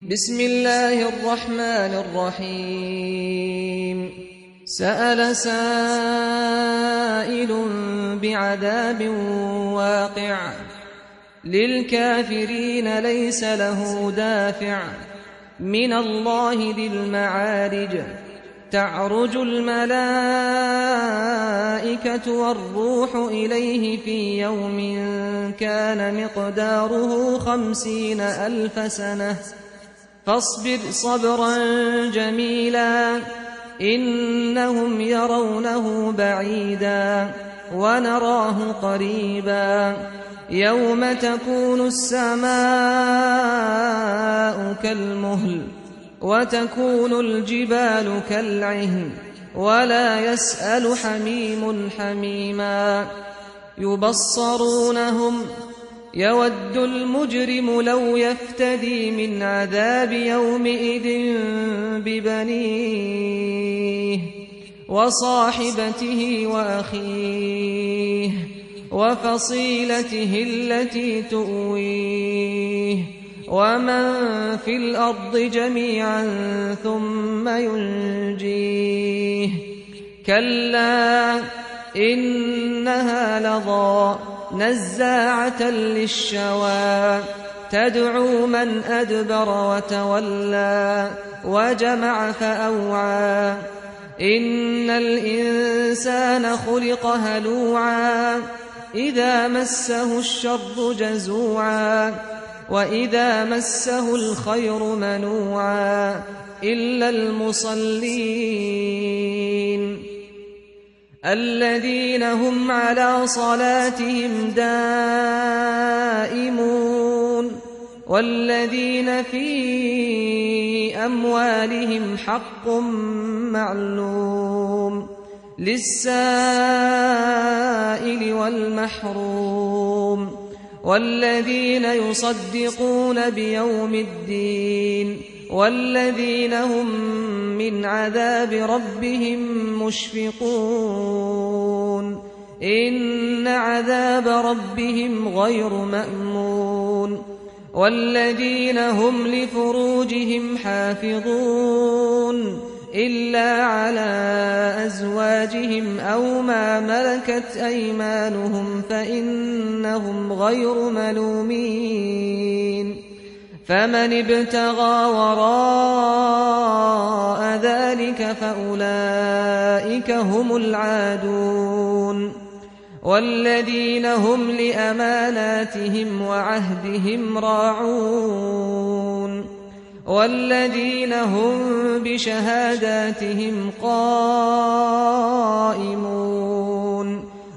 بسم الله الرحمن الرحيم سأل سائل بعذاب واقع للكافرين ليس له دافع من الله ذي المعارج تعرج الملائكة والروح إليه في يوم كان مقداره 50,000 سنة فاصبر صبرا جميلا إنهم يرونه بعيدا ونراه قريبا يوم تكون السماء كالمهل وتكون الجبال كالعهن ولا يسأل حميم حميما يبصرونهم يود المجرم لو يفتدي من عذاب يومئذ ببنيه وصاحبته وأخيه وفصيلته التي تؤويه ومن في الأرض جميعا ثم ينجيه كلا إنها لظى نزاعة للشوى تدعو من أدبر وتولى وجمع فأوعى إن الإنسان خلق هلوعا إذا مسه الشر جزوعا وإذا مسه الخير منوعا إلا المصلين الذين هم على صلاتهم دائمون والذين في أموالهم حق معلوم للسائل والمحروم والذين يصدقون بيوم الدين والذين هم من عذاب ربهم مشفقون إن عذاب ربهم غير مأمون والذين هم لفروجهم حافظون إلا على أزواجهم أو ما ملكت أيمانهم فإنهم غير ملومين فمن ابتغى وراء ذلك فأولئك هم العادون والذين هم لأماناتهم وعهدهم راعون والذين هم بشهاداتهم قائمون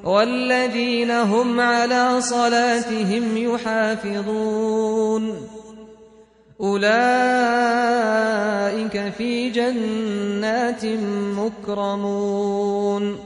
والذين هم على صلاتهم يحافظون أولئك في جنات مكرمون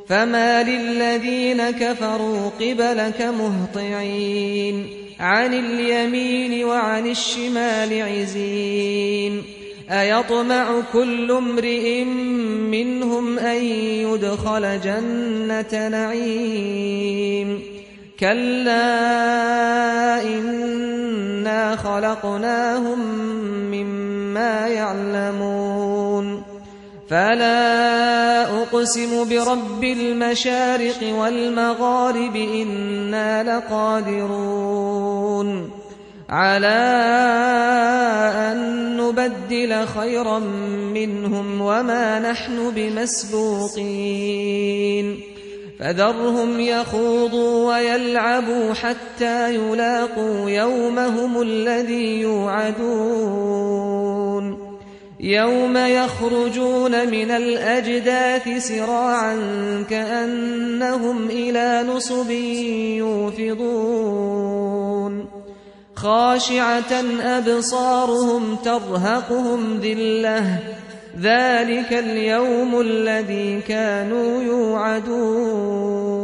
فما للذين كفروا قبلك مهطعين عن اليمين وعن الشمال عزين أيطمع كل امرئ منهم أن يدخل جنة نعيم كلا إنا خلقناهم مما يعلمون فلا أقسم برب المشارق والمغارب إنا لقادرون على أن نبدل خيرا منهم وما نحن بمسبوقين فذرهم يخوضوا ويلعبوا حتى يلاقوا يومهم الذي يوعدون يوم يخرجون من الأجداث سراعا كأنهم إلى نصب يوفضون خاشعة أبصارهم ترهقهم ذلة ذلك اليوم الذي كانوا يوعدون